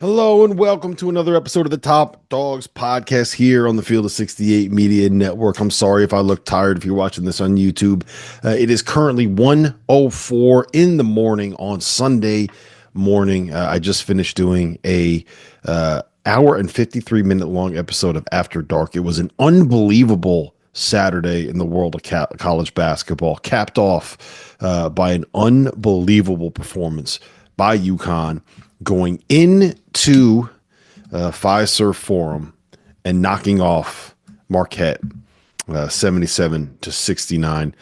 Hello and welcome to another episode of the Top Dogs podcast here on the Field of 68 Media Network. I'm sorry if I look tired if you're watching this on YouTube. It is currently 1:04 in the morning on Sunday morning. I just finished doing a hour and 53-minute long episode of After Dark. It was an unbelievable Saturday in the world of college basketball, capped off by an unbelievable performance by UConn, going into Fiserv Forum and knocking off Marquette 77-69.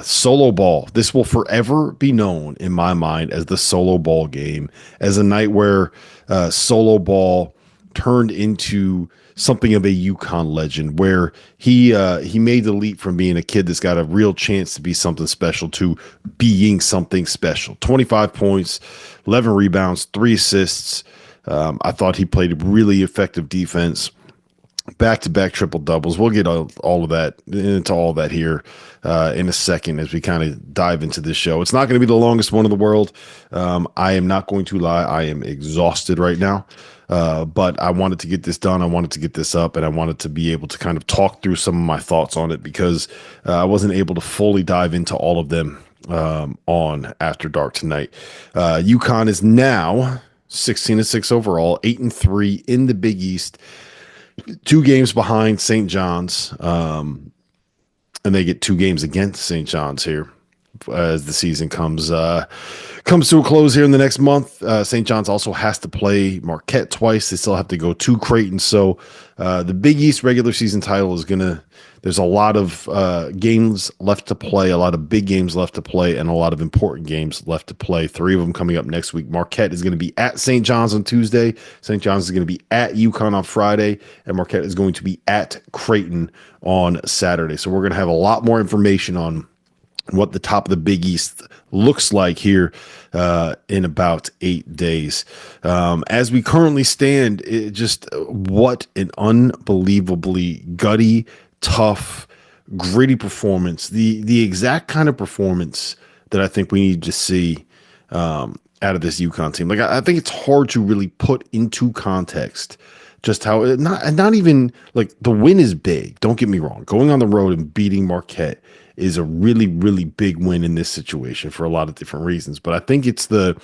Solo ball. This will forever be known in my mind as the solo ball game, as a night where solo ball turned into something of a UConn legend, where he made the leap from being a kid that's got a real chance to be something special to being something special. 25 points, 11 rebounds, 3 assists. I thought he played really effective defense. Back-to-back triple doubles. We'll get all of that into all that here in a second as we kind of dive into this show. It's not going to be the longest one in the world. I am not going to lie. I am exhausted right now. But I wanted to get this done. I wanted to get this up, and I wanted to be able to kind of talk through some of my thoughts on it because I wasn't able to fully dive into all of them on After Dark tonight. UConn is now 16-6 overall, 8-3 in the Big East, 2 games behind St. John's, and they get 2 games against St. John's here as the season comes to a close here in the next month. St. John's also has to play Marquette twice. They still have to go to Creighton. So the Big East regular season title is there's a lot of games left to play, a lot of big games left to play, and a lot of important games left to play. 3 of them coming up next week. Marquette is going to be at St. John's on Tuesday. St. John's is going to be at UConn on Friday, and Marquette is going to be at Creighton on Saturday. So we're going to have a lot more information on what the top of the Big East looks like here in about 8 days. As we currently stand, what an unbelievably gutty, tough, gritty performance. The exact kind of performance that I think we need to see out of this UConn team. Like I think it's hard to really put into context just how not even like the win is big. Don't get me wrong. Going on the road and beating Marquette is a really, really big win in this situation for a lot of different reasons. But I think it's the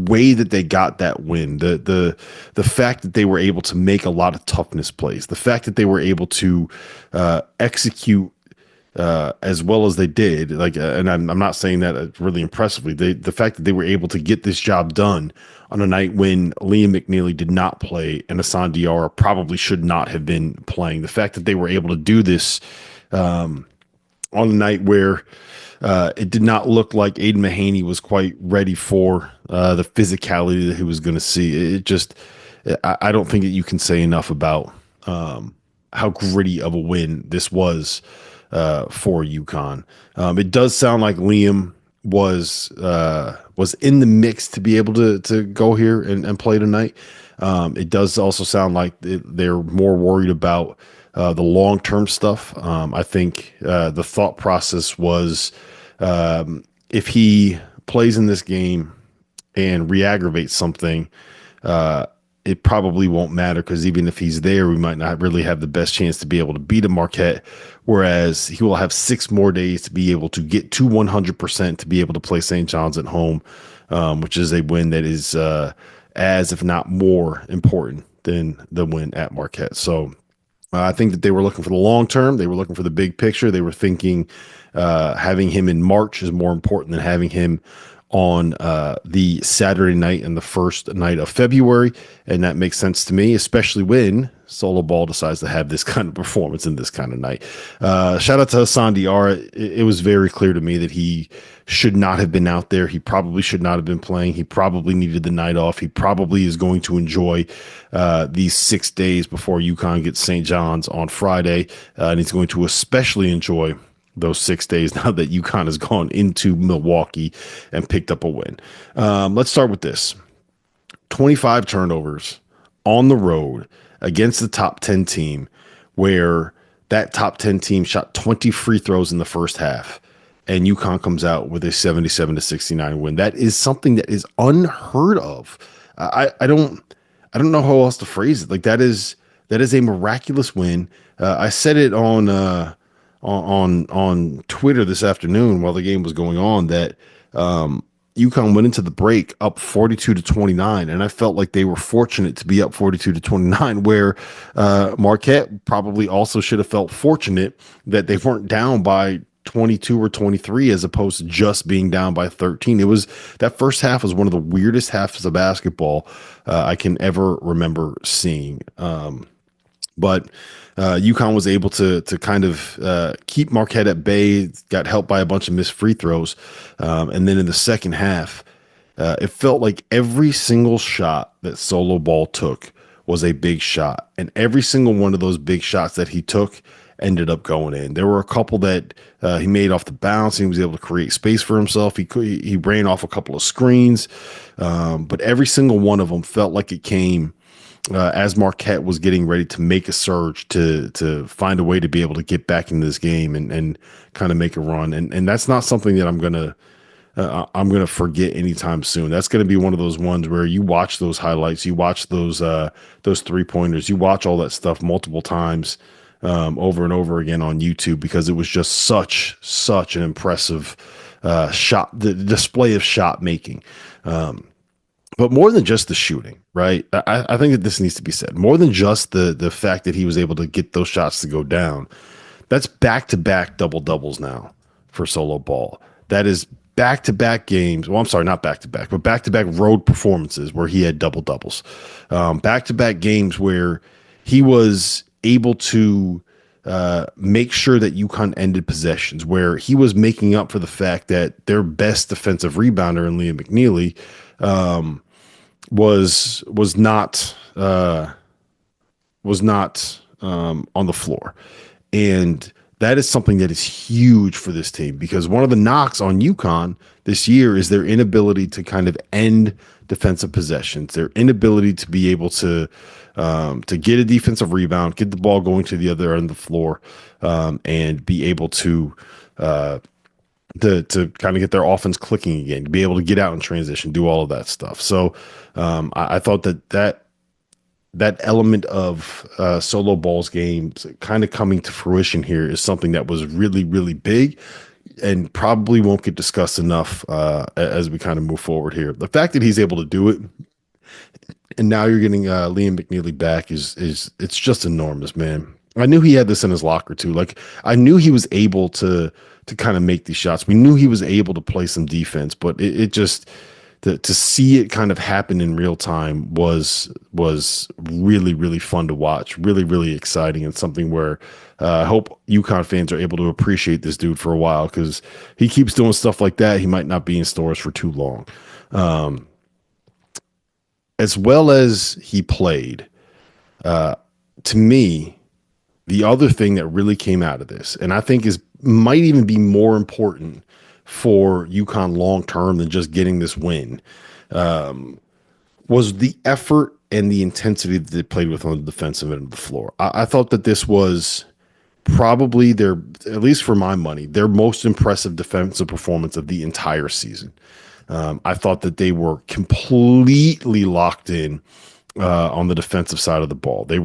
way that they got that win, the fact that they were able to make a lot of toughness plays, the fact that they were able to execute as well as they did. And I'm not saying that really impressively. The fact that they were able to get this job done on a night when Liam McNeely did not play and Hassan Diarra probably should not have been playing. The fact that they were able to do this on a night where it did not look like Aiden Mahaney was quite ready for the physicality that he was going to see. I don't think that you can say enough about how gritty of a win this was for UConn. It does sound like Liam was in the mix to be able to go here and play tonight. It does also sound like they're more worried about the long-term stuff. I think the thought process was if he plays in this game and re-aggravates something, it probably won't matter because even if he's there, we might not really have the best chance to be able to beat a Marquette, whereas he will have 6 more days to be able to get to 100% to be able to play St. John's at home, which is a win that is as, if not more, important than the win at Marquette. So I think that they were looking for the long term. They were looking for the big picture. They were thinking having him in March is more important than having him on the Saturday night and the first night of February. And that makes sense to me, especially when Solo Ball decides to have this kind of performance in this kind of night. Shout out to Hassan Diarra. It was very clear to me that he should not have been out there. He probably should not have been playing. He probably needed the night off. He probably is going to enjoy these 6 days before UConn gets St. John's on Friday. And he's going to especially enjoy those 6 days now that UConn has gone into Milwaukee and picked up a win. Let's start with this. 25 turnovers on the road against the top 10 team, where that top 10 team shot 20 free throws in the first half, and UConn comes out with a 77-69 win. That is something that is unheard of. I don't know how else to phrase it. Like that is a miraculous win. I said it on Twitter this afternoon while the game was going on that UConn went into the break up 42-29, and I felt like they were fortunate to be up 42-29, where Marquette probably also should have felt fortunate that they weren't down by 22 or 23 as opposed to just being down by 13. It was that first half was one of the weirdest halves of basketball I can ever remember seeing. But UConn was able to kind of keep Marquette at bay, got helped by a bunch of missed free throws. And then in the second half, it felt like every single shot that Solo Ball took was a big shot. And every single one of those big shots that he took ended up going in. There were a couple that he made off the bounce, and he was able to create space for himself. He ran off a couple of screens, but every single one of them felt like it came as Marquette was getting ready to make a surge to find a way to be able to get back in this game and kind of make a run. And that's not something that I'm gonna forget anytime soon. That's gonna be one of those ones where you watch those highlights, you watch those 3-pointers, you watch all that stuff multiple times over and over again on YouTube, because it was just such an impressive shot, the display of shot making. But more than just the shooting, right? I think that this needs to be said. More than just the fact that he was able to get those shots to go down. That's back-to-back double-doubles now for Solo Ball. That is back-to-back games. Well, I'm sorry, not back-to-back, but back-to-back road performances where he had double-doubles. Back-to-back games where he was able to make sure that UConn ended possessions, where he was making up for the fact that their best defensive rebounder in Liam McNeely was not on the floor. And that is something that is huge for this team, because one of the knocks on UConn this year is their inability to kind of end defensive possessions, their inability to be able to get a defensive rebound, get the ball going to the other end of the floor, and be able to kind of get their offense clicking again, be able to get out in transition, do all of that stuff. So I thought that element of Solo Ball's game kind of coming to fruition here is something that was really, really big and probably won't get discussed enough as we kind of move forward here. The fact that he's able to do it, and now you're getting Liam McNeely back is it's just enormous, man. I knew he had this in his locker too. Like, I knew he was able to kind of make these shots. We knew he was able to play some defense, but it just to see it kind of happen in real time was really, really fun to watch. Really, really exciting, and something where I hope UConn fans are able to appreciate this dude for a while, because he keeps doing stuff like that. He might not be in stores for too long. As well as he played, to me, the other thing that really came out of this, and I think might even be more important for UConn long term than just getting this win, was the effort and the intensity that they played with on the defensive end of the floor. I thought that this was probably at least for my money, their most impressive defensive performance of the entire season. I thought that they were completely locked in on the defensive side of the ball. They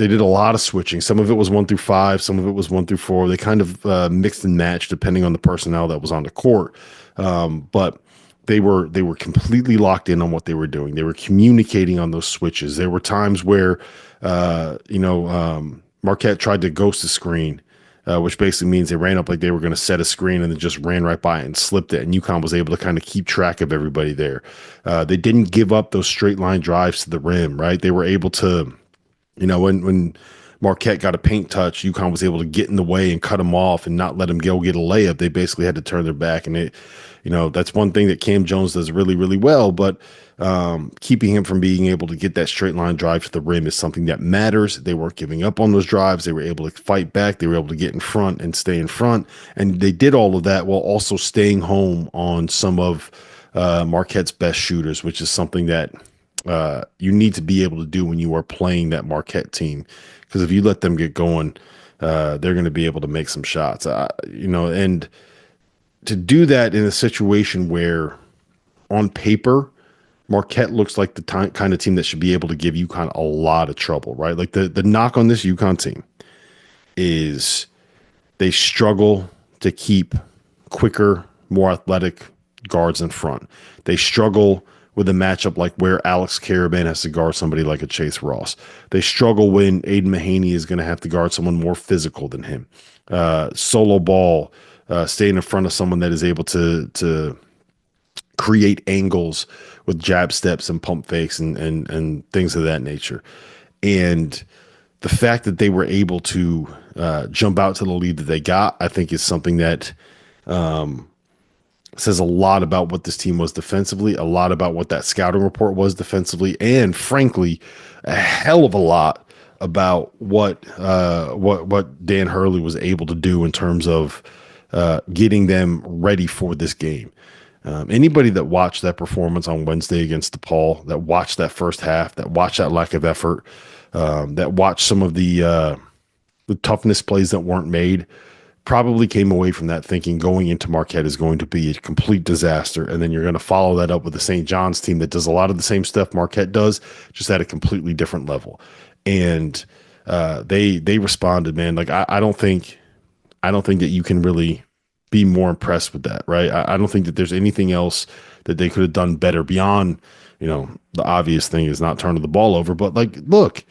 did a lot of switching. Some of it was 1 through 5. Some of it was 1 through 4. They kind of mixed and matched depending on the personnel that was on the court. But they were completely locked in on what they were doing. They were communicating on those switches. There were times where, Marquette tried to ghost a screen, which basically means they ran up like they were going to set a screen and then just ran right by it and slipped it. And UConn was able to kind of keep track of everybody there. They didn't give up those straight line drives to the rim, right? They were able to, when Marquette got a paint touch, UConn was able to get in the way and cut them off and not let them go get a layup. They basically had to turn their back. And that's one thing that Cam Jones does really, really well. But keeping him from being able to get that straight line drive to the rim is something that matters. They weren't giving up on those drives. They were able to fight back. They were able to get in front and stay in front. And they did all of that while also staying home on some of Marquette's best shooters, which is something that you need to be able to do when you are playing that Marquette team, because if you let them get going, they're going to be able to make some shots. And to do that in a situation where, on paper, Marquette looks like the kind of team that should be able to give UConn a lot of trouble, right? Like the knock on this UConn team is they struggle to keep quicker, more athletic guards in front. They struggle with a matchup like where Alex Caravan has to guard somebody like a Chase Ross. They struggle when Aiden Mahaney is going to have to guard someone more physical than him. Solo ball, staying in front of someone that is able to create angles with jab steps and pump fakes and things of that nature. And the fact that they were able to jump out to the lead that they got, I think is something that says a lot about what this team was defensively, a lot about what that scouting report was defensively, and frankly, a hell of a lot about what Dan Hurley was able to do in terms of getting them ready for this game. Anybody that watched that performance on Wednesday against DePaul, that watched that first half, that watched that lack of effort, that watched some of the toughness plays that weren't made, probably came away from that thinking going into Marquette is going to be a complete disaster. And then you're going to follow that up with the St. John's team that does a lot of the same stuff Marquette does, just at a completely different level. And they responded, man. Like I don't think that you can really be more impressed with that, right? I don't think that there's anything else that they could have done better beyond, the obvious thing is not turning the ball over. But like, look,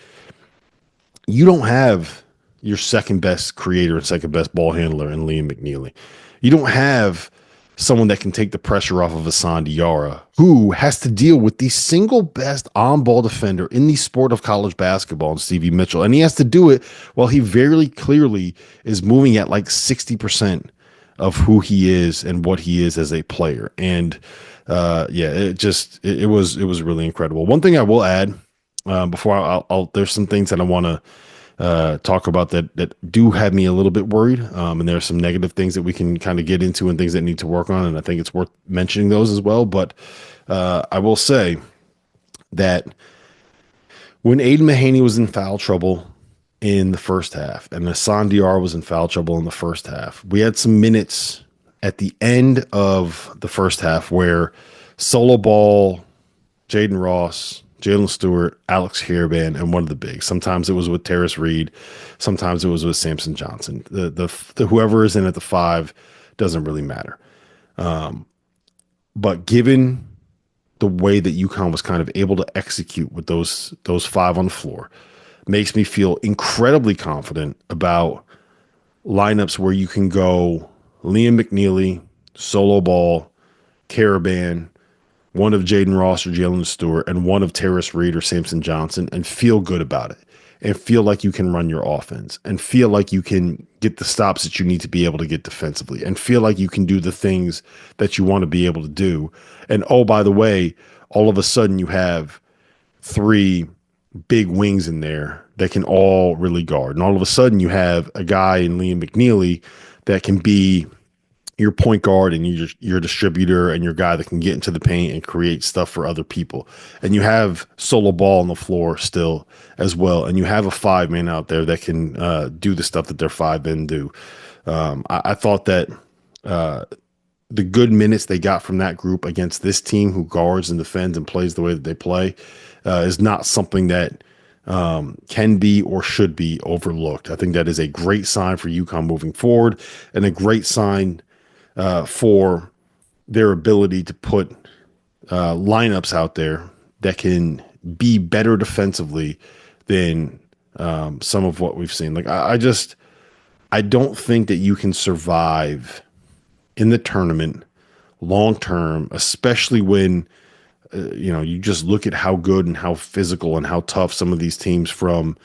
you don't have your second best creator and second best ball handler in Liam McNeely. You don't have someone that can take the pressure off of Hassan Diarra, who has to deal with the single best on-ball defender in the sport of college basketball, in Stevie Mitchell. And he has to do it while he very clearly is moving at like 60% of who he is and what he is as a player. And it was really incredible. One thing I will add before I'll there's some things that I want to talk about that do have me a little bit worried. And there are some negative things that we can kind of get into and things that need to work on. And I think it's worth mentioning those as well. But I will say that when Aiden Mahaney was in foul trouble in the first half and Hassan Diarra was in foul trouble in the first half, we had some minutes at the end of the first half where solo ball, Jaden Ross, Jalen Stewart, Alex Caravan, and one of the bigs. Sometimes it was with Terrace Reed. Sometimes it was with Samson Johnson. The whoever is in at the five doesn't really matter. But given the way that UConn was kind of able to execute with those five on the floor, makes me feel incredibly confident about lineups where you can go Liam McNeely, solo ball, Caravan, one of Jaden Ross or Jalen Stewart, and one of Terrace Reed or Samson Johnson, and feel good about it, and feel like you can run your offense, and feel like you can get the stops that you need to be able to get defensively, and feel like you can do the things that you want to be able to do. And oh, by the way, all of a sudden you have three big wings in there that can all really guard. And all of a sudden you have a guy in Liam McNeely that can be your point guard and your distributor and your guy that can get into the paint and create stuff for other people. And you have solo ball on the floor still as well. And you have a 5-man out there that can do the stuff that their 5-men do. I thought that the good minutes they got from that group against this team who guards and defends and plays the way that they play is not something that can be or should be overlooked. I think that is a great sign for UConn moving forward and a great sign for their ability to put lineups out there that can be better defensively than some of what we've seen. Like I don't think that you can survive in the tournament long term, especially when you just look at how good and how physical and how tough some of these teams from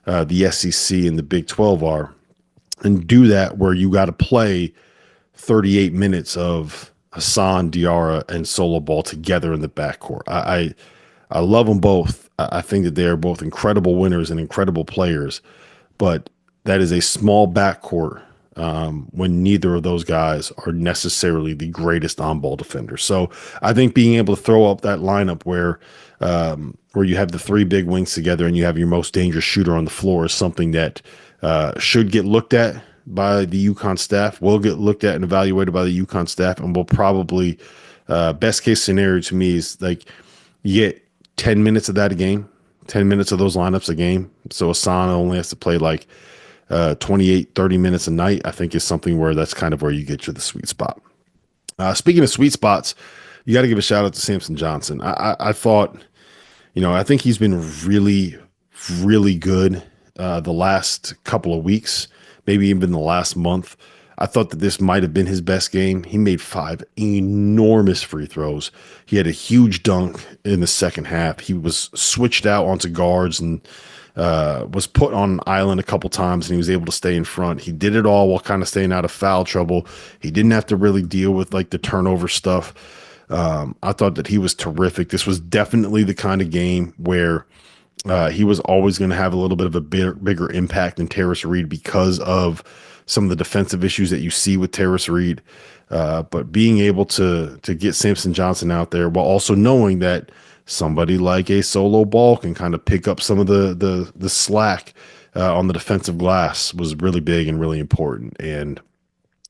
the SEC and the Big 12 are, and do that where you got to play 38 minutes of Hassan, Diarra, and solo ball together in the backcourt. I love them both. I think that they are both incredible winners and incredible players, but that is a small backcourt when neither of those guys are necessarily the greatest on-ball defenders. So I think being able to throw up that lineup where you have the three big wings together and you have your most dangerous shooter on the floor is something that should get looked at by the UConn staff, will get looked at and evaluated by the UConn staff, and will probably best case scenario to me is like You get 10 minutes of that a game, 10 minutes of those lineups a game. So Asana only has to play like 28, 30 minutes a night. I think is something where that's kind of where you get to the sweet spot. Speaking of sweet spots, you got to give a shout out to Samson Johnson. I thought, I think he's been really, really good the last couple of weeks, maybe even the last month. I thought that this might have been his best game. He made 5 enormous free throws. He had a huge dunk in the second half. He was switched out onto guards and was put on an island a couple times, and he was able to stay in front. He did it all while kind of staying out of foul trouble. He didn't have to really deal with like the turnover stuff. I thought that he was terrific. This was definitely the kind of game where he was always going to have a little bit of a bigger impact than Terrace Reed because of some of the defensive issues that you see with Terrace Reed. But being able to get Samson Johnson out there while also knowing that somebody like a Solo Ball can kind of pick up some of the slack on the defensive glass was really big and really important. And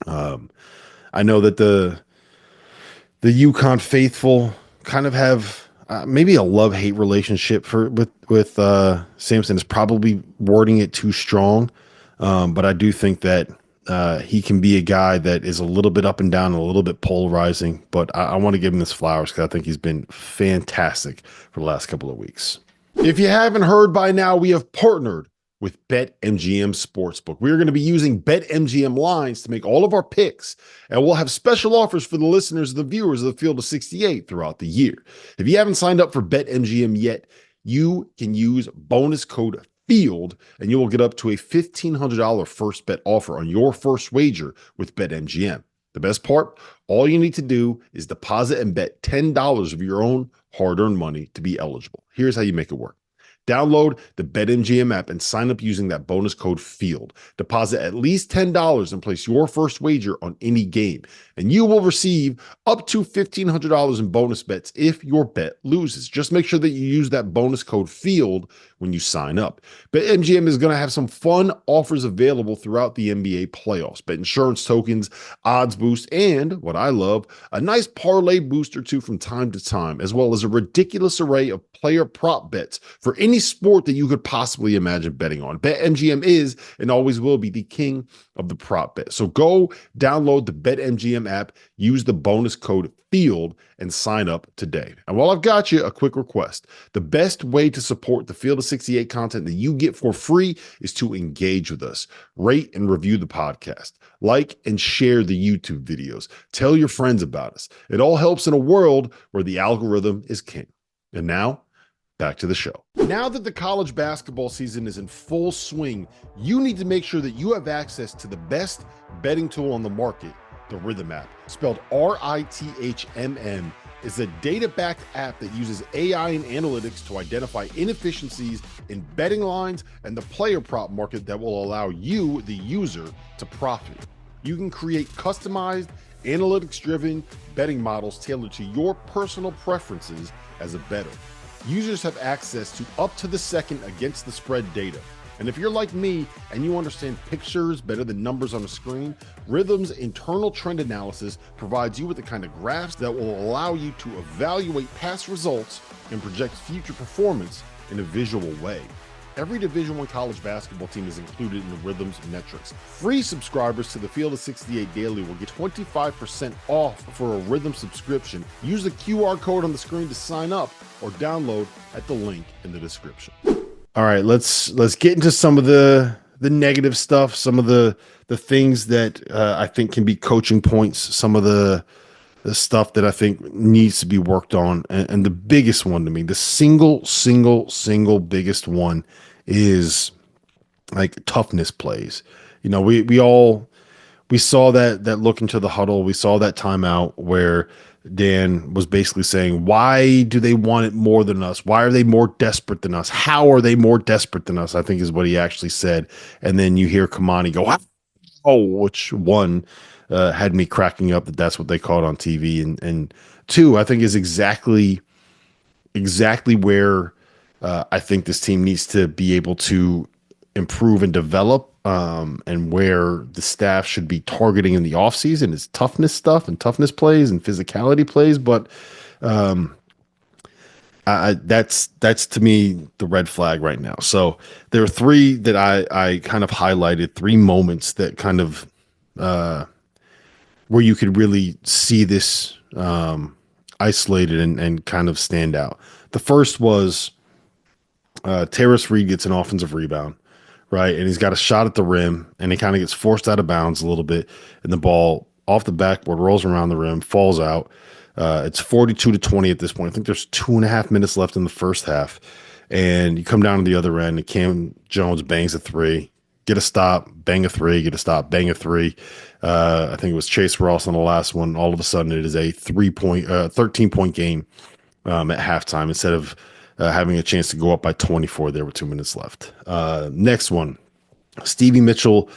I know that the UConn faithful kind of have maybe a love-hate relationship with Samson is probably wording it too strong. But I do think that he can be a guy that is a little bit up and down, a little bit polarizing. But I want to give him his flowers because I think he's been fantastic for the last couple of weeks. If you haven't heard by now, we have partnered with BetMGM Sportsbook. We're going to be using BetMGM lines to make all of our picks, and we'll have special offers for the listeners and the viewers of the Field of 68 throughout the year. If you haven't signed up for BetMGM yet, you can use bonus code FIELD, and you will get up to a $1,500 first bet offer on your first wager with BetMGM. The best part, all you need to do is deposit and bet $10 of your own hard-earned money to be eligible. Here's how you make it work. Download the BetMGM app and sign up using that bonus code FIELD. Deposit at least $10 and place your first wager on any game, and you will receive up to $1,500 in bonus bets if your bet loses. Just make sure that you use that bonus code FIELD when you sign up. BetMGM is going to have some fun offers available throughout the NBA playoffs. Bet insurance tokens, odds boost, and what I love, a nice parlay boost or two from time to time, as well as a ridiculous array of player prop bets for any sport that you could possibly imagine betting on. BetMGM is and always will be the king of the prop bet. So go download the BetMGM app, use the bonus code FIELD, and sign up today. And while I've got you, a quick request. The best way to support the Field of 68 content that you get for free is to engage with us. Rate and review the podcast. Like and share the YouTube videos. Tell your friends about us. It all helps in a world where the algorithm is king. And now, back to the show. Now that the college basketball season is in full swing, you need to make sure that you have access to the best betting tool on the market, the Rhythm app. Spelled RITHMM, is a data-backed app that uses AI and analytics to identify inefficiencies in betting lines and the player prop market that will allow you, the user, to profit. You can create customized, analytics-driven betting models tailored to your personal preferences as a bettor. Users have access to up-to-the-second against the spread data. And if you're like me and you understand pictures better than numbers on a screen, Rhythm's internal trend analysis provides you with the kind of graphs that will allow you to evaluate past results and project future performance in a visual way. Every Division I college basketball team is included in the Rhythm's metrics. Free subscribers to the Field of 68 Daily will get 25% off for a Rhythm subscription. Use the QR code on the screen to sign up or download at the link in the description. All right, let's get into some of the negative stuff, some of the things that I think can be coaching points, some of the stuff that I think needs to be worked on. And the biggest one to me, the single biggest one is like toughness plays. You know, we saw that look into the huddle. We saw that timeout where Dan was basically saying, why do they want it more than us? Why are they more desperate than us? How are they more desperate than us? I think is what he actually said. And then you hear Kamani go, oh, which one had me cracking up that's what they called on TV. And two, I think is exactly where I think this team needs to be able to improve and develop, and where the staff should be targeting in the offseason is toughness stuff and toughness plays and physicality plays. But I that's to me the red flag right now. So there are three that I kind of highlighted, three moments that kind of where you could really see this isolated and kind of stand out. The first was Terrace Reed gets an offensive rebound, right? And he's got a shot at the rim, and he kind of gets forced out of bounds a little bit, and the ball off the backboard rolls around the rim, falls out. It's 42-20 at this point. I think there's 2.5 minutes left in the first half, and you come down to the other end, and Cam Jones bangs a three, get a stop, bang a three, get a stop, bang a three. I think it was Chase Ross on the last one. All of a sudden, it is a 13-point game at halftime instead of having a chance to go up by 24 there with 2 minutes left. Next one, Stevie Mitchell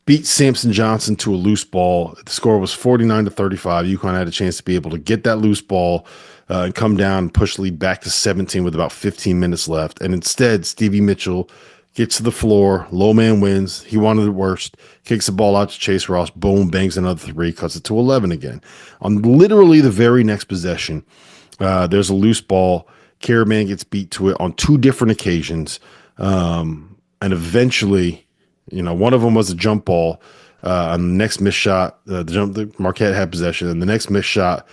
beat Samson Johnson to a loose ball. The score was 49-35. UConn had a chance to be able to get that loose ball and come down and push lead back to 17 with about 15 minutes left. And instead, Stevie Mitchell gets to the floor, low man wins. He wanted it worst, kicks the ball out to Chase Ross, boom, bangs another three, cuts it to 11 again. On literally the very next possession, there's a loose ball. Caravan gets beat to it on two different occasions. And eventually, one of them was a jump ball. On the next missed shot, the Marquette had possession, and the next missed shot,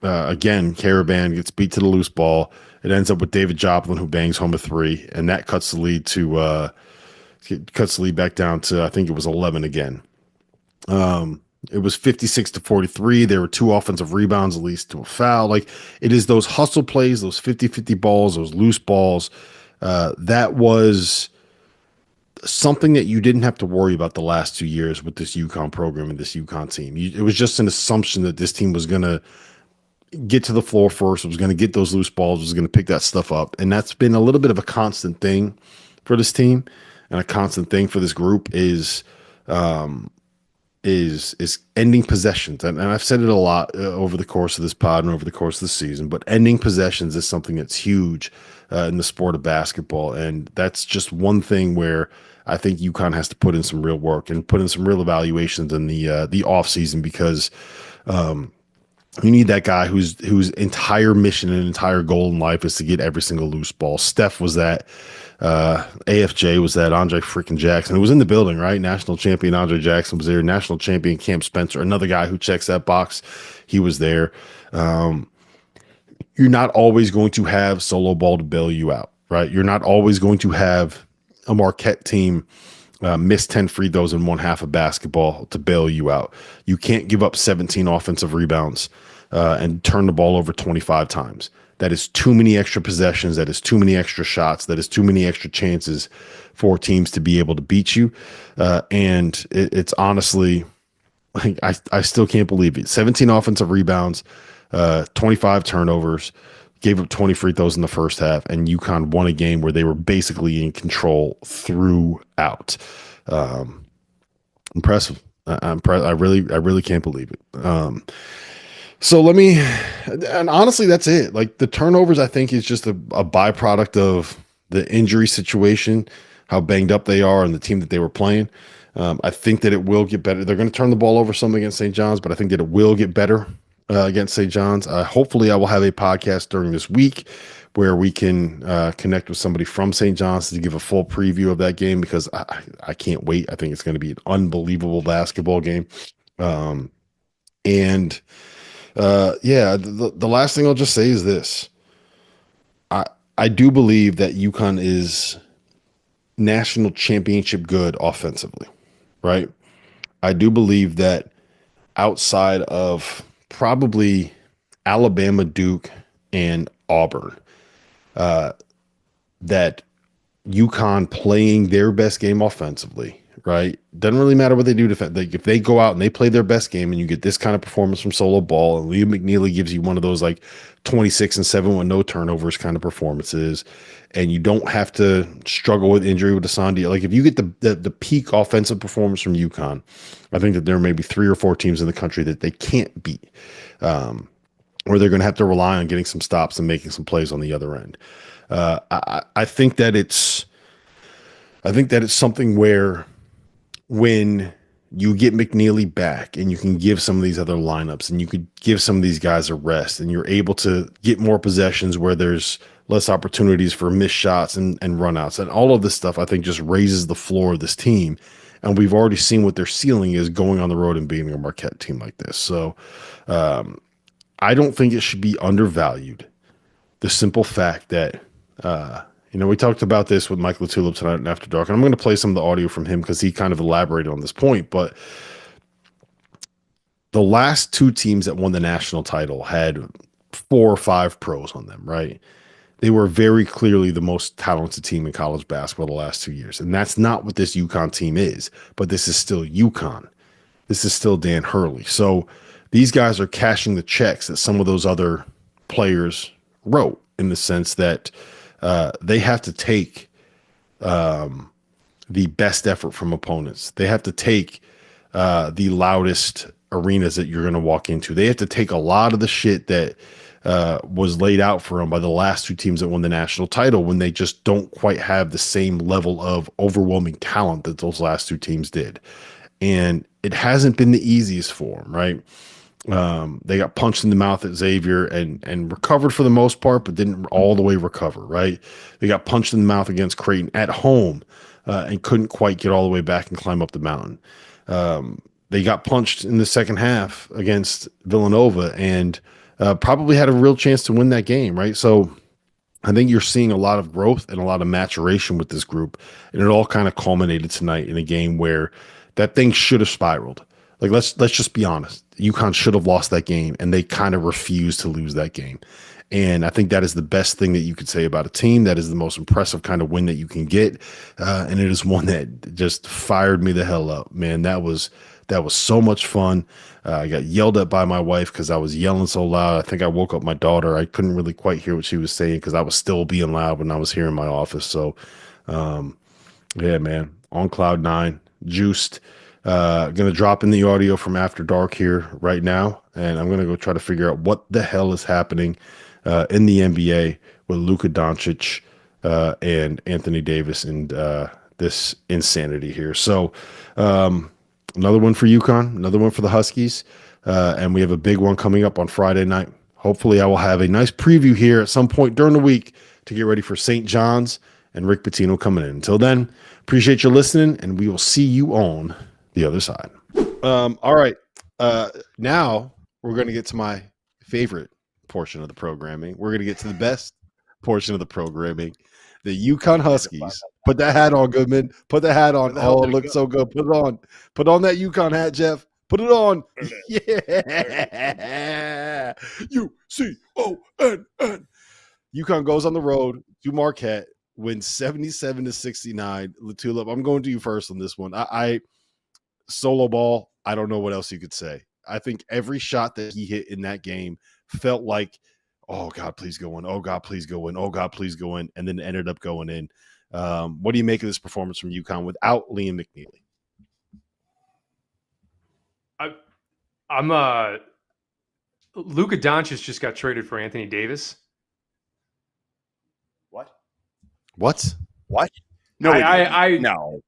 again, Caravan gets beat to the loose ball. It ends up with David Joplin, who bangs home a three, and that cuts the lead back down to, I think it was 11 again. It was 56-43. There were two offensive rebounds, at least to a foul. Like, it is those hustle plays, those 50-50 balls, those loose balls. That was something that you didn't have to worry about the last 2 years with this UConn program and this UConn team. It was just an assumption that this team was going to get to the floor first, was going to get those loose balls, was going to pick that stuff up. And that's been a little bit of a constant thing for this team, and a constant thing for this group is ending possessions. And I've said it a lot over the course of this pod and over the course of the season, but ending possessions is something that's huge in the sport of basketball. And that's just one thing where I think UConn has to put in some real work and put in some real evaluations in the off season, because you need that guy whose entire mission and entire goal in life is to get every single loose ball. Steph was that. AFJ was that. Andre freaking Jackson, who was in the building, right? National champion Andre Jackson was there. National champion Cam Spencer, another guy who checks that box. He was there. You're not always going to have solo ball to bail you out, right? You're not always going to have a Marquette team miss 10 free throws in one half of basketball to bail you out. You can't give up 17 offensive rebounds and turn the ball over 25 times. That is too many extra possessions. That is too many extra shots. That is too many extra chances for teams to be able to beat you. And it's honestly, like, I still can't believe it. 17 offensive rebounds, 25 turnovers, gave up 20 free throws in the first half, and UConn won a game where they were basically in control throughout. Impressive. I'm impressed. I really can't believe it. So and honestly, that's it. Like, the turnovers, I think, is just a byproduct of the injury situation, how banged up they are, and the team that they were playing. I think that it will get better. They're going to turn the ball over some against St. John's, but I think that it will get better against St. John's. Hopefully, I will have a podcast during this week where we can connect with somebody from St. John's to give a full preview of that game, because I can't wait. I think it's going to be an unbelievable basketball game. The last thing I'll just say is this. I do believe that UConn is national championship good offensively, right? I do believe that outside of probably Alabama, Duke, and Auburn, that UConn playing their best game offensively, right? Doesn't really matter what they do defensively. If they go out and they play their best game and you get this kind of performance from solo ball, and Liam McNeely gives you one of those like 26-7 with no turnovers kind of performances, and you don't have to struggle with injury with Asante. Like, if you get the peak offensive performance from UConn, I think that there may be 3 or 4 teams in the country that they can't beat, or they're going to have to rely on getting some stops and making some plays on the other end. I think that it's something where when you get McNeely back and you can give some of these other lineups and you could give some of these guys a rest and you're able to get more possessions where there's less opportunities for missed shots and runouts. And all of this stuff, I think, just raises the floor of this team. And we've already seen what their ceiling is going on the road and beating a Marquette team like this. So I don't think it should be undervalued. The simple fact that, we talked about this with Mike LaTulip tonight in After Dark, and I'm going to play some of the audio from him because he kind of elaborated on this point. But the last two teams that won the national title had 4 or 5 pros on them, right? They were very clearly the most talented team in college basketball the last 2 years. And that's not what this UConn team is, but this is still UConn. This is still Dan Hurley. So these guys are cashing the checks that some of those other players wrote, in the sense that they have to take the best effort from opponents. They have to take the loudest arenas that you're going to walk into. They have to take a lot of the shit that was laid out for them by the last 2 teams that won the national title, when they just don't quite have the same level of overwhelming talent that those last 2 teams did. And it hasn't been the easiest for them, right? They got punched in the mouth at Xavier and recovered for the most part, but didn't all the way recover, right? They got punched in the mouth against Creighton at home and couldn't quite get all the way back and climb up the mountain. They got punched in the second half against Villanova and probably had a real chance to win that game, right? So I think you're seeing a lot of growth and a lot of maturation with this group, and it all kind of culminated tonight in a game where that thing should have spiraled. Like, let's just be honest. UConn should have lost that game, and they kind of refused to lose that game. And I think that is the best thing that you could say about a team. That is the most impressive kind of win that you can get. And it is one that just fired me the hell up, man. That was so much fun. I got yelled at by my wife because I was yelling so loud. I think I woke up my daughter. I couldn't really quite hear what she was saying because I was still being loud when I was here in my office. So, yeah, man, on cloud 9, juiced. Going to drop in the audio from After Dark here right now, and I'm going to go try to figure out what the hell is happening in the NBA with Luka Doncic and Anthony Davis and this insanity here. So another one for UConn, another one for the Huskies, and we have a big one coming up on Friday night. Hopefully I will have a nice preview here at some point during the week to get ready for St. John's and Rick Pitino coming in. Until then, appreciate you listening, and we will see you on the other side. All right. Now we're going to get to my favorite portion of the programming. We're going to get to the best portion of the programming. The UConn Huskies. Put that hat on, Goodman. Put the hat on. Oh, it looks so good. Put it on. Put on that UConn hat, Jeff. Put it on. Yeah. UConn. UConn goes on the road to Marquette, wins 77-69. LaTulip, I'm going to you first on this one. I solo ball, I don't know what else you could say. I think every shot that he hit in that game felt like, oh, God, please go in. Oh, God, please go in. Oh, God, please go in. And then ended up going in. What do you make of this performance from UConn without Liam McNeely? I'm Luka Doncic just got traded for Anthony Davis. What? No, no.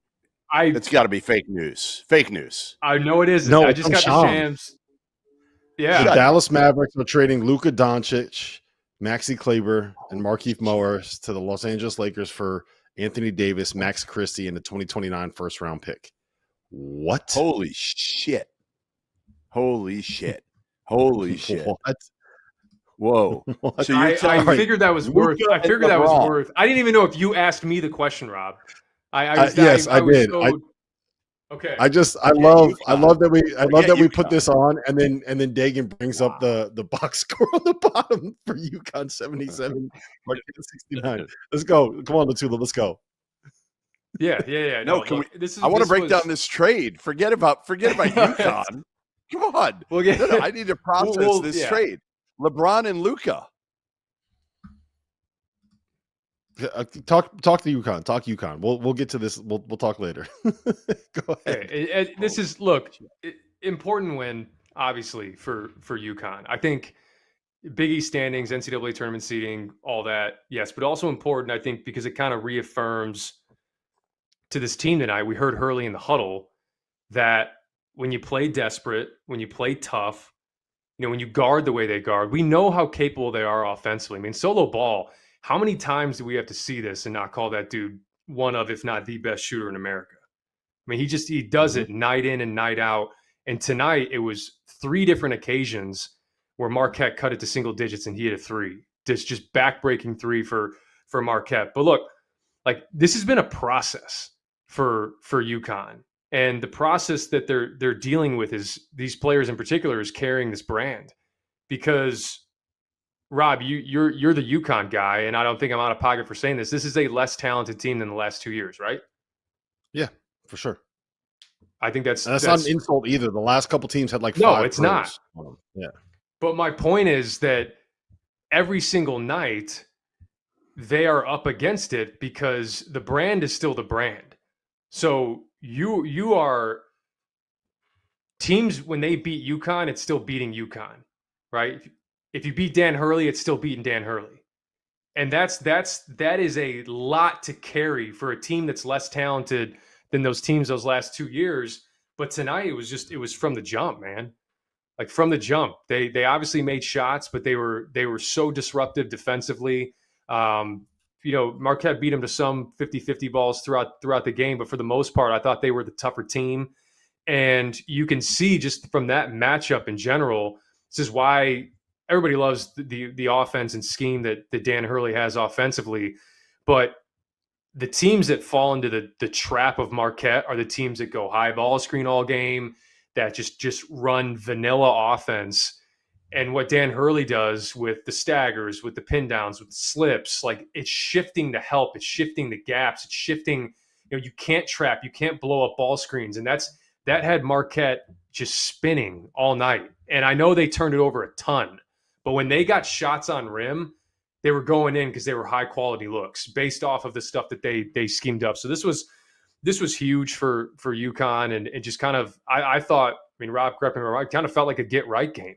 It's got to be fake news. Fake news. I know it isn't. No, I just got the Shams. Yeah. The Dallas Mavericks are trading Luka Doncic, Maxi Kleber, and Markieff Morris to the Los Angeles Lakers for Anthony Davis, Max Christie, and the 2029 first-round pick. What? Holy shit. What? Whoa. What? So I figured that was worth. I figured that was worth. I didn't even know if you asked me the question, Rob. I did. Okay. I love that we put this on, and then Dagan brings up the box score on the bottom for UConn 77, Marquette 69. Let's go. Come on, LaTulip. Let's go. Yeah. No, I want to break down this trade. Forget about UConn. Come on. Well, yeah. No, I need to process this trade. LeBron and Luka. Talk to UConn. Talk UConn. We'll get to this. We'll talk later. Go ahead. This is important win, obviously, for UConn. I think Big East standings, NCAA tournament seeding, all that, yes, but also important, I think, because it kind of reaffirms to this team tonight. We heard Hurley in the huddle that when you play desperate, when you play tough, when you guard the way they guard, we know how capable they are offensively. I mean, solo ball, how many times do we have to see this and not call that dude one of, if not the best shooter in America? I mean, he does it night in and night out. And tonight it was 3 different occasions where Marquette cut it to single digits and he hit a 3. Just back-breaking 3 for Marquette. But look, like, this has been a process for UConn. And the process that they're dealing with is, these players in particular is carrying this brand. Because Rob, you're the UConn guy, and I don't think I'm out of pocket for saying this. This is a less talented team than the last 2 years, right? Yeah, for sure. I think that's not an insult either. The last couple teams had like 5 No, it's pros. not. Yeah. But my point is that every single night they are up against it because the brand is still the brand. So you are teams, when they beat UConn, it's still beating UConn, right? If you beat Dan Hurley, it's still beating Dan Hurley. And that is a lot to carry for a team that's less talented than those teams those last 2 years. But tonight it was from the jump, man. Like, from the jump. They obviously made shots, but they were so disruptive defensively. Marquette beat them to some 50-50 balls throughout the game, but for the most part, I thought they were the tougher team. And you can see just from that matchup in general, this is why everybody loves the offense and scheme that Dan Hurley has offensively. But the teams that fall into the trap of Marquette are the teams that go high ball screen all game, that just run vanilla offense. And what Dan Hurley does with the staggers, with the pin downs, with the slips, like, it's shifting the help, it's shifting the gaps, it's shifting, you can't trap, you can't blow up ball screens. And that had Marquette just spinning all night. And I know they turned it over a ton, but when they got shots on rim, they were going in because they were high quality looks based off of the stuff that they schemed up. So this was huge for UConn, and it just kind of, I thought, I mean, Rob, correct me if I'm wrong, kind of felt like a get right game,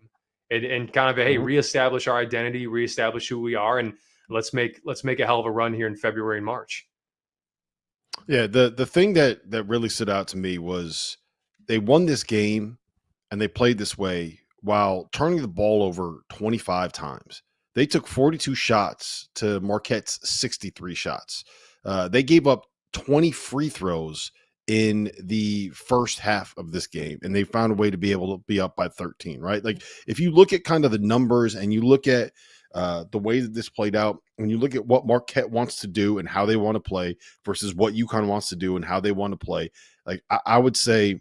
and kind of a, hey, reestablish our identity, reestablish who we are, and let's make a hell of a run here in February and March. Yeah, the thing that really stood out to me was they won this game and they played this way while turning the ball over 25 times. They took 42 shots to Marquette's 63 shots. They gave up 20 free throws in the first half of this game, and they found a way to be able to be up by 13, right? Like, if you look at kind of the numbers and you look at the way that this played out, when you look at what Marquette wants to do and how they want to play versus what UConn wants to do and how they want to play, like, I would say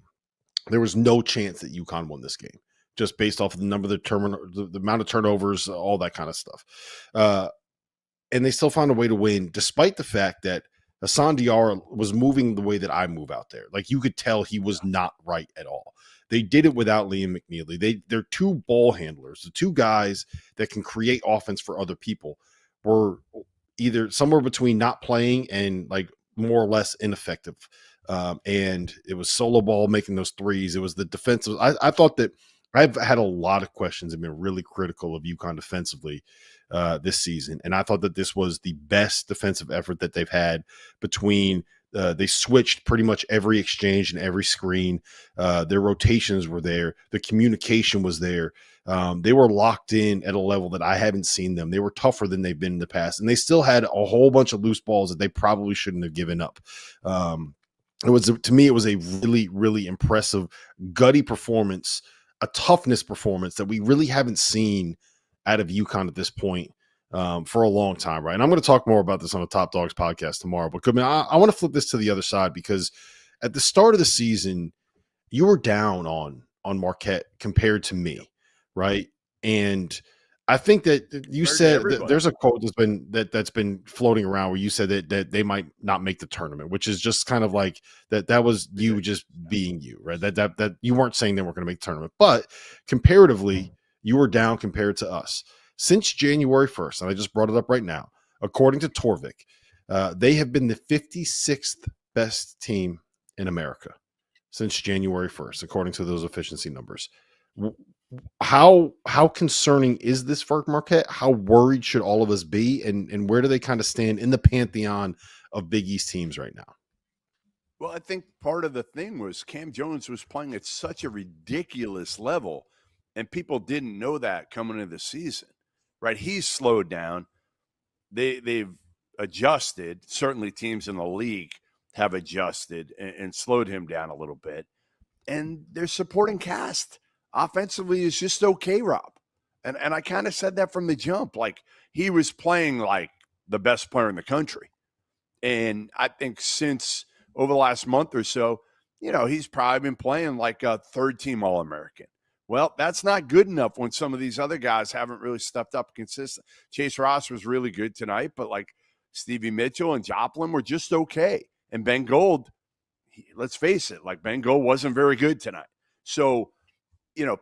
there was no chance that UConn won this game, just based off of the number of the amount of turnovers, all that kind of stuff. And they still found a way to win, despite the fact that Hassan Diarra was moving the way that I move out there. Like, you could tell he was not right at all. They did it without Liam McNeely. They're 2 ball handlers. The 2 guys that can create offense for other people were either somewhere between not playing and, like, more or less ineffective. And it was solo ball making those threes. It was the defensive. I thought that I've had a lot of questions and been really critical of UConn defensively this season. And I thought that this was the best defensive effort that they've had between they switched pretty much every exchange and every screen. Their rotations were there. The communication was there. They were locked in at a level that I haven't seen them. They were tougher than they've been in the past. And they still had a whole bunch of loose balls that they probably shouldn't have given up. To me, it was a really, really impressive, gutty performance, a toughness performance that we really haven't seen out of UConn at this point for a long time, right? And I'm going to talk more about this on the Top Dogs podcast tomorrow. But Goodman, I want to flip this to the other side, because at the start of the season, you were down on Marquette compared to me, right? And I think that you said that there's a quote that's been floating around where you said that they might not make the tournament, which is just kind of like that was you just being you, right? That you weren't saying they weren't going to make the tournament, but comparatively, you were down compared to us. Since January 1st, and I just brought it up right now, according to Torvik, they have been the 56th best team in America since January 1st, according to those efficiency numbers. How concerning is this for Marquette? How worried should all of us be? And where do they kind of stand in the pantheon of Big East teams right now? Well, I think part of the thing was Cam Jones was playing at such a ridiculous level, and people didn't know that coming into the season, right? He's slowed down. They've adjusted. Certainly teams in the league have adjusted and slowed him down a little bit. And their supporting cast offensively is just okay, Rob. And I kind of said that from the jump. Like, he was playing like the best player in the country. And I think since over the last month or so, he's probably been playing like a third-team All-American. Well, that's not good enough when some of these other guys haven't really stepped up consistent. Chase Ross was really good tonight, but like Stevie Mitchell and Joplin were just okay. And Ben Gold, let's face it, like Ben Gold wasn't very good tonight. So,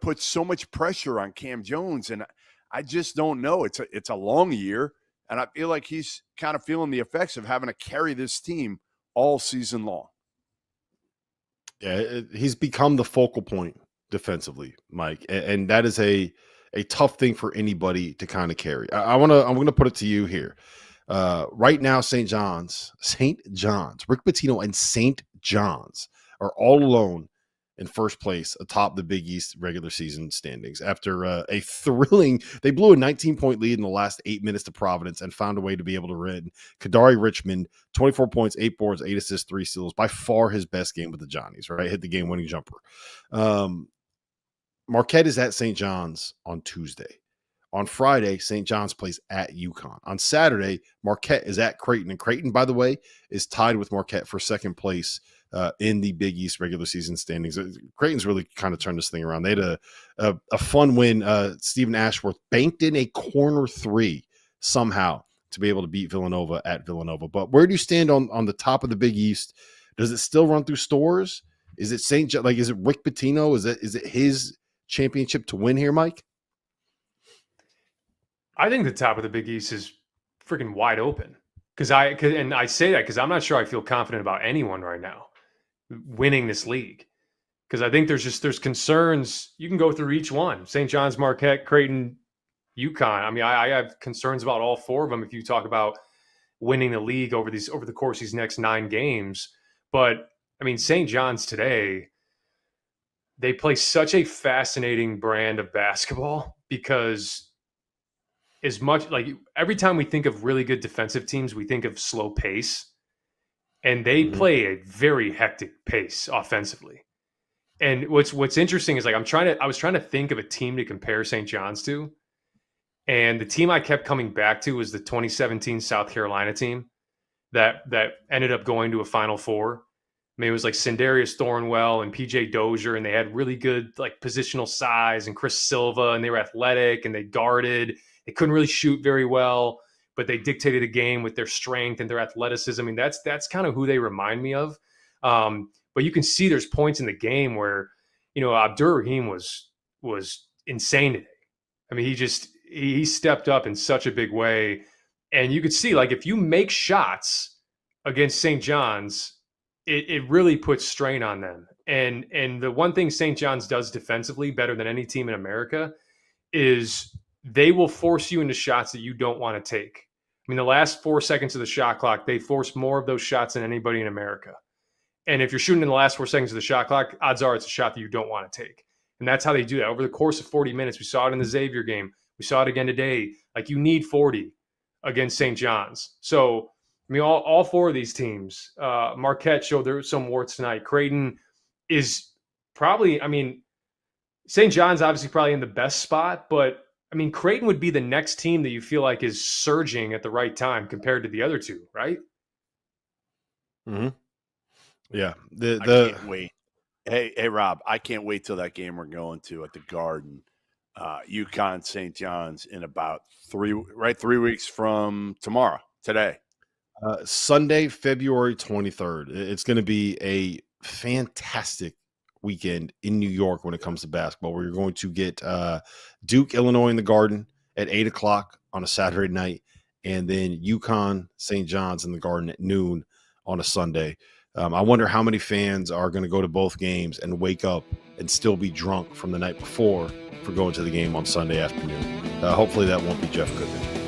puts so much pressure on Cam Jones, and I just don't know. It's a long year, and I feel like he's kind of feeling the effects of having to carry this team all season long. Yeah, he's become the focal point defensively, Mike, and that is a tough thing for anybody to kind of carry. I'm gonna put it to you here. Right now, St. John's, Rick Pitino and St. John's are all alone in first place atop the Big East regular season standings after a thrilling. They blew a 19-point lead in the last 8 minutes to Providence and found a way to be able to win. Kadari Richmond, 24 points, 8 boards, 8 assists, 3 steals, by far his best game with the Johnnies, right? Hit the game-winning jumper. Marquette is at St. John's on Tuesday. On Friday, St. John's plays at UConn. On Saturday, Marquette is at Creighton. And Creighton, by the way, is tied with Marquette for second place in the Big East regular season standings. Creighton's really kind of turned this thing around. They had a fun win. Stephen Ashworth banked in a corner three somehow to be able to beat Villanova at Villanova. But where do you stand on the top of the Big East? Does it still run through stores? Is it is it Rick Pitino? Is it his championship to win here, Mike? I think the top of the Big East is freaking wide open. And I say that because I'm not sure I feel confident about anyone right now winning this league. Because I think there's concerns. You can go through each one. St. John's, Marquette, Creighton, UConn. I mean, I have concerns about all four of them if you talk about winning the league over the course of these next 9 games. But I mean, St. John's today, they play such a fascinating brand of basketball because as much like every time we think of really good defensive teams, we think of slow pace, and they play a very hectic pace offensively. And what's interesting is like I was trying to think of a team to compare St. John's to, and the team I kept coming back to was the 2017 South Carolina team that ended up going to a Final Four. I mean, it was like Sindarius Thornwell and PJ Dozier, and they had really good like positional size, and Chris Silva, and they were athletic and they guarded. They couldn't really shoot very well, but they dictated the game with their strength and their athleticism. I mean, that's kind of who they remind me of. But you can see there's points in the game where, Abdur Rahim was insane today. I mean, he stepped up in such a big way. And you could see, like, if you make shots against St. John's, it really puts strain on them. And the one thing St. John's does defensively better than any team in America is they will force you into shots that you don't want to take. I mean, the last 4 seconds of the shot clock, they force more of those shots than anybody in America. And if you're shooting in the last 4 seconds of the shot clock, odds are it's a shot that you don't want to take. And that's how they do that. Over the course of 40 minutes, we saw it in the Xavier game. We saw it again today. Like, you need 40 against St. John's. So, I mean, all 4 of these teams, Marquette showed there some warts tonight. Creighton is probably, I mean, St. John's obviously probably in the best spot, but I mean, Creighton would be the next team that you feel like is surging at the right time compared to the other two, right? Mm-hmm. Yeah. I can't wait. Hey, Rob, I can't wait till that game we're going to at the Garden, UConn St. John's in about 3 weeks from today. Sunday, February 23rd. It's going to be a fantastic weekend in New York when it comes to basketball, where you're going to get Duke, Illinois in the Garden at 8 o'clock on a Saturday night, and then UConn, St. John's in the Garden at noon on a Sunday. I wonder how many fans are going to go to both games and wake up and still be drunk from the night before for going to the game on Sunday afternoon. Hopefully that won't be Jeff Goodman.